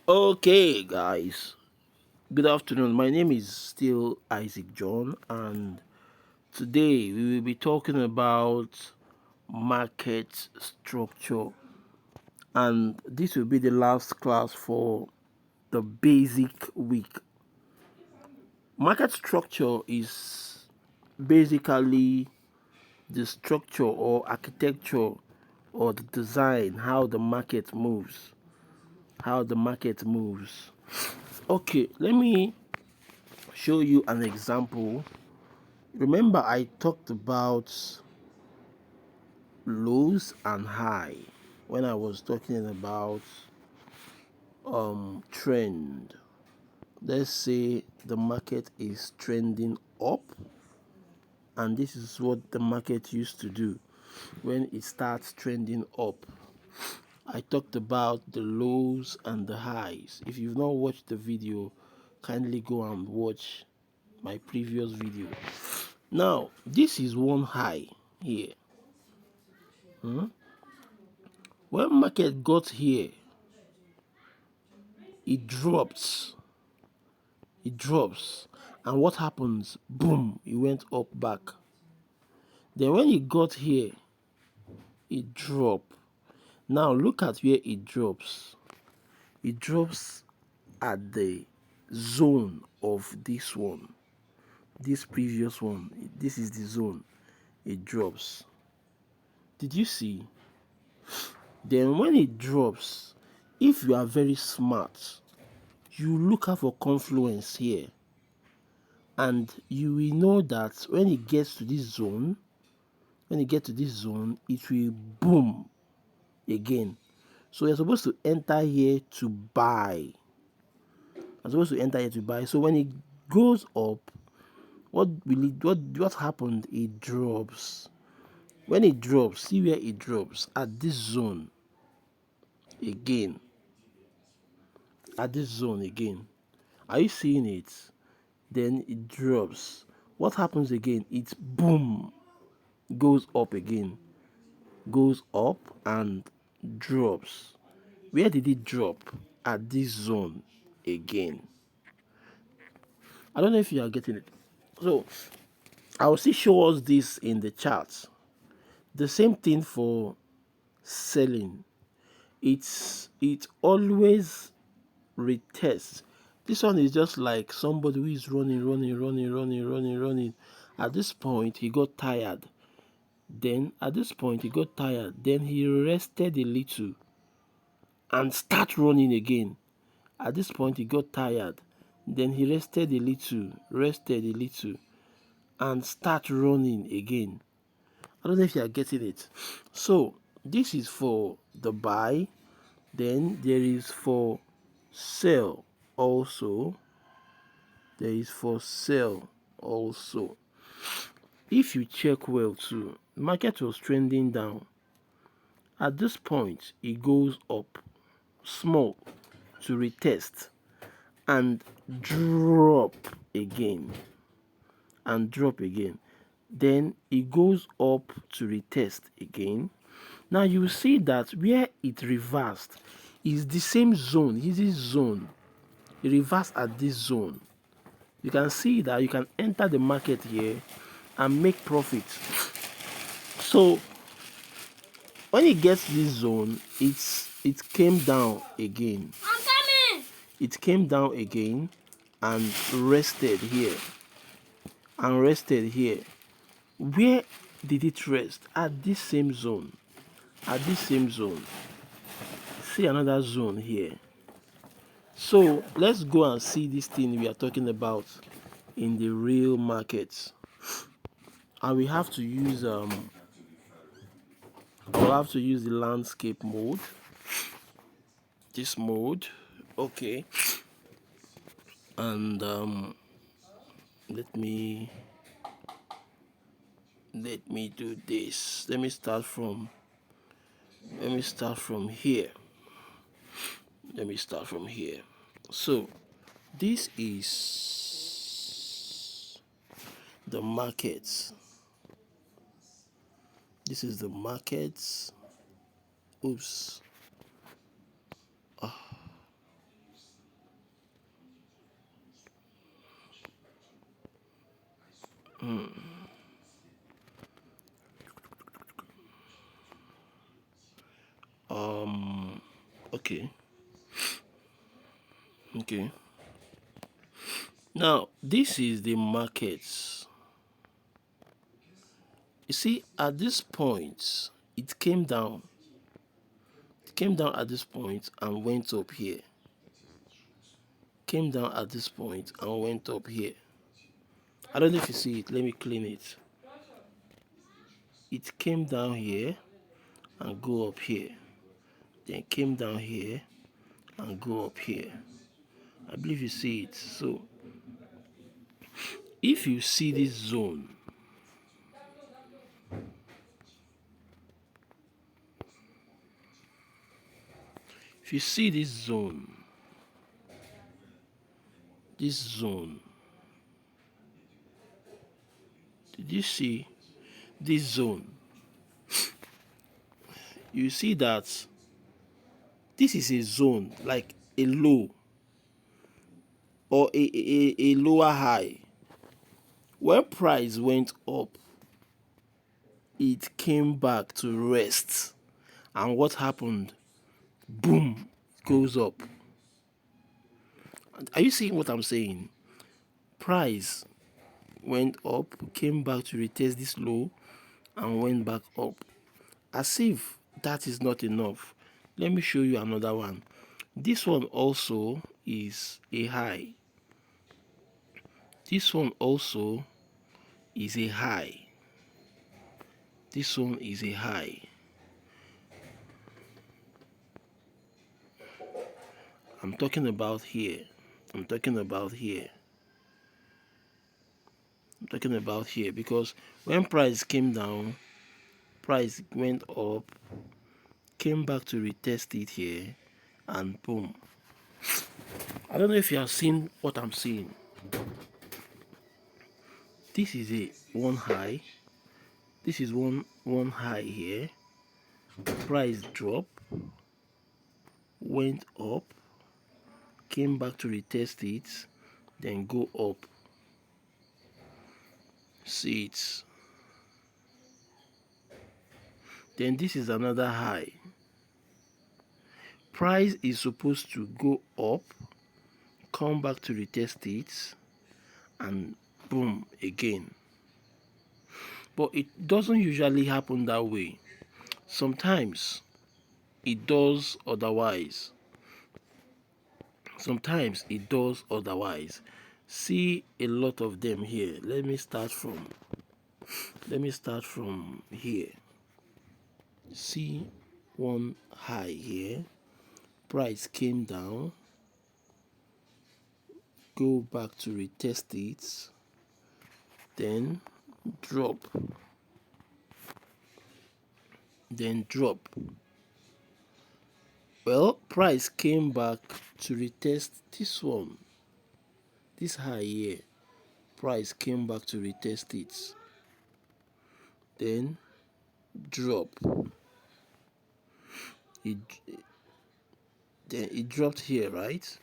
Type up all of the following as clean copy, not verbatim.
Okay, guys, good afternoon. My name is still Isaac John, and today we will be talking about market structure. And this will be the last class for the basic week. Market structure is basically the structure or architecture or the design, how the market moves. How the market moves. Okay, let me show you an example. Remember, I talked about lows and high when I was talking about trend. Let's say the market is trending up, and this is what the market used to do when it starts trending up. I talked about the lows and the highs. If you've not watched the video, kindly go and watch my previous video. Now, this is one high here. When market got here, it drops. It drops. And what happens? Boom, it went up back. Then when it got here, it dropped. Now look at where it drops. It drops at the zone of this one. This previous one. This is the zone. It drops. Did you see? Then when it drops, if you are very smart, you look out for confluence here, and you will know that when it gets to this zone, it will boom again. So you're supposed to enter here to buy. So when it goes up, what happened? It drops. When it drops, see where it drops at this zone again. At this zone again. Are you seeing it? Then it drops. What happens again? It boom goes up again. Goes up and drops. Where did it drop? At this zone again. I don't know if you are getting it. So I will still show us this in the charts. The same thing for selling. It always retests. This one is just like somebody who is running. At this point, he got tired. Then he rested a little and start running again. At this point, he got tired. Then he rested a little, and start running again. I don't know if you are getting it. So this is for the buy. Then there is for sell also. If you check well too, market was trending down. At this point, it goes up small to retest and drop again. Then it goes up to retest again. Now you see that where it reversed is the same zone. Is this zone? It reversed at this zone. You can see that you can enter the market here and make profit. So when it gets this zone, it came down again. I'm coming. It came down again and rested here. Where did it rest? At this same zone. See another zone here. So let's go and see this thing we are talking about in the real markets. And we have to use the landscape mode. This mode. Okay. And let me do this. Let me start from here. So this is the markets. Oops. Okay. Okay. Now, this is the markets. You see, at this point, it came down. It came down at this point and went up here. Came down at this point and went up here. I don't know if you see it. Let me clean it. It came down here and go up here. Then came down here and go up here. I believe you see it. So, if you see this zone, if you see this zone, did you see this zone? You see that this is a zone, like a low or a lower high. When price went up, it came back to rest. And what happened? Boom, it goes up. Are you seeing what I'm saying? Price went up, came back to retest this low, and went back up. As if that is not enough, let me show you another one. This one also is a high. This one also is a high. This one is a high. I'm talking about here. I'm talking about here. I'm talking about here because when price came down, price went up, came back to retest it here, and boom. I don't know if you have seen what I'm seeing. This is a one high. This is one high here. Price drop, went up, came back to retest it, then go up. See it. Then this is another high. Price is supposed to go up, come back to retest it, and boom again. But it doesn't usually happen that way. Sometimes it does otherwise. Sometimes it does otherwise. See a lot of them here. Let me start from here. See one high here. Price came down, go back to retest it, then drop, well, price came back to retest this one, this high here. Price came back to retest it, then drop. Then it dropped here, right?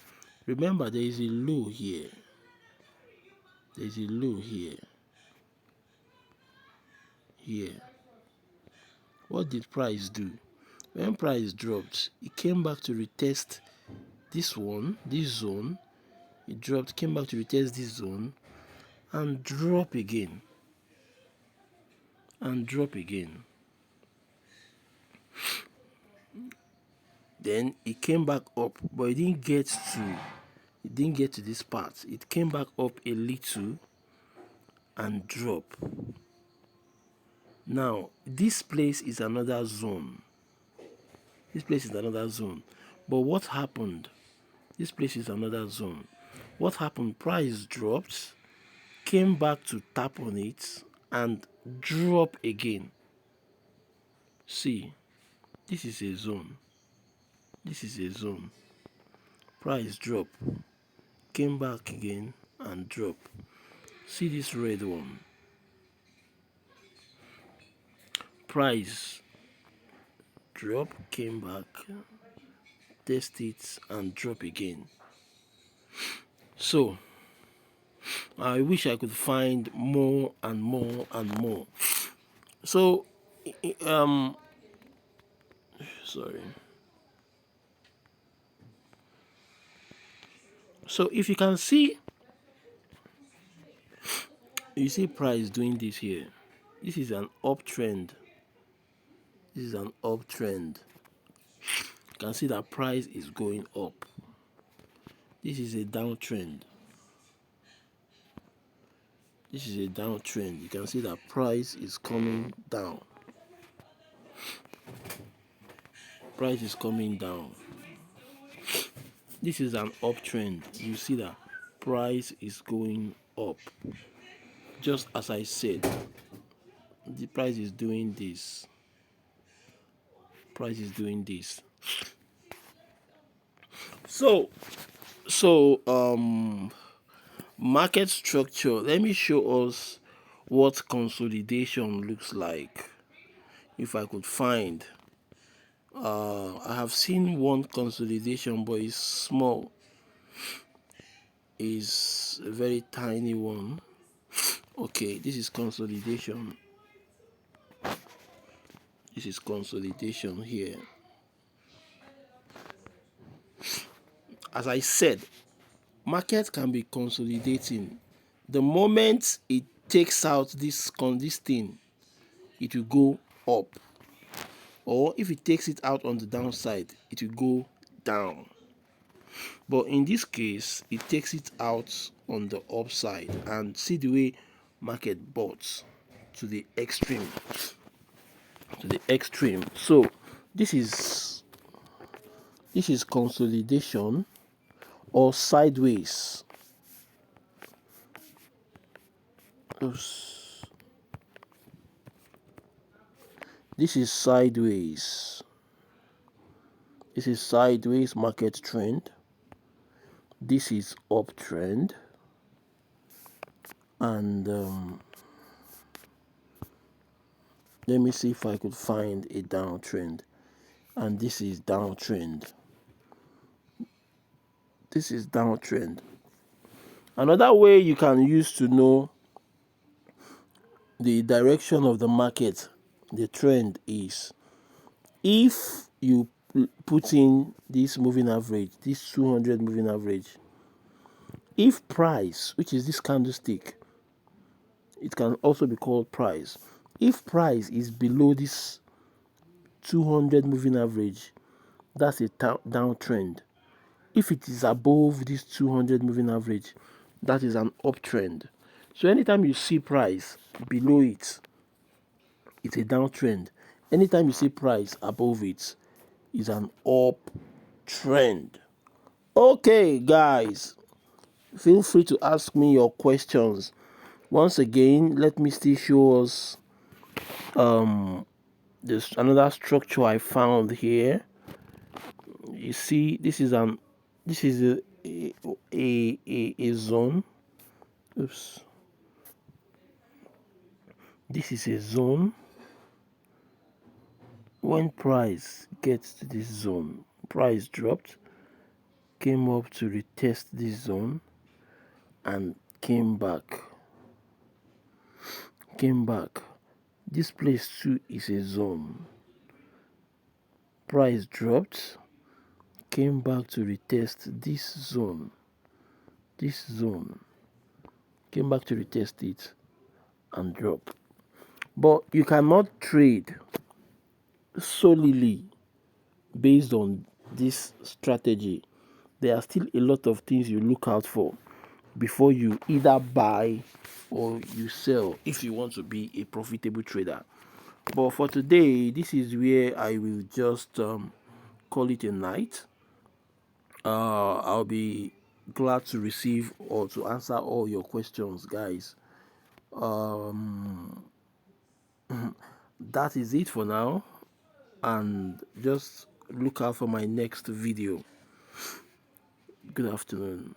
Remember, there is a low here. There's a low here. Here. What did price do? When price dropped, it came back to retest this one, this zone. It dropped, came back to retest this zone, and drop again. And drop again. Then it came back up, but it didn't get to this part. It came back up a little and drop. Now, this place is another zone. This place is another zone. But what happened? This place is another zone. What happened? Price dropped, came back to tap on it, and drop again. See, this is a zone. This is a zone. Price drop, came back again, and drop. See this red one. Price drop, came back, test it, and drop again. So I wish I could find more and more and more. So sorry. So if you can see, you see price doing this here. This is an uptrend. This is an uptrend. You can see that price is going up. This is a downtrend. This is a downtrend. You can see that price is coming down. Price is coming down. This is an uptrend. You see that price is going up. Just as I said, the price is doing this. Price is doing this. So market structure. Let me show us what consolidation looks like. If I could find, I have seen one consolidation, but it's small. Is a very tiny one. Okay, this is consolidation. This is consolidation here. As I said, market can be consolidating. The moment it takes out this thing, it will go up. Or if it takes it out on the downside, it will go down. But in this case, it takes it out on the upside, and see the way market bought to the extreme. So this is consolidation or sideways. Oops. This is sideways. This is sideways market trend. This is uptrend. And let me see if I could find a downtrend. And this is downtrend. This is downtrend. Another way you can use to know the direction of the market, the trend, is if you put in this moving average, this 200 moving average. If price, which is this candlestick, it can also be called price. If price is below this 200 moving average, that's a downtrend. If it is above this 200 moving average, that is an uptrend. So anytime you see price below it, it's a downtrend. Anytime you see price above it, it's an uptrend. Okay, guys, feel free to ask me your questions. Once again, let me still show us there's another structure I found here. You see, this is a zone. Oops. This is a zone. When price gets to this zone, price dropped, came up to retest this zone, and came back. This place too is a zone. Price dropped, came back to retest this zone. Came back to retest it and drop. But you cannot trade solely based on this strategy. There are still a lot of things you look out for before you either buy or you sell if you want to be a profitable trader. But for today, this is where I will just call it a night. I'll be glad to receive or to answer all your questions, guys. That is it for now, and just look out for my next video. Good afternoon.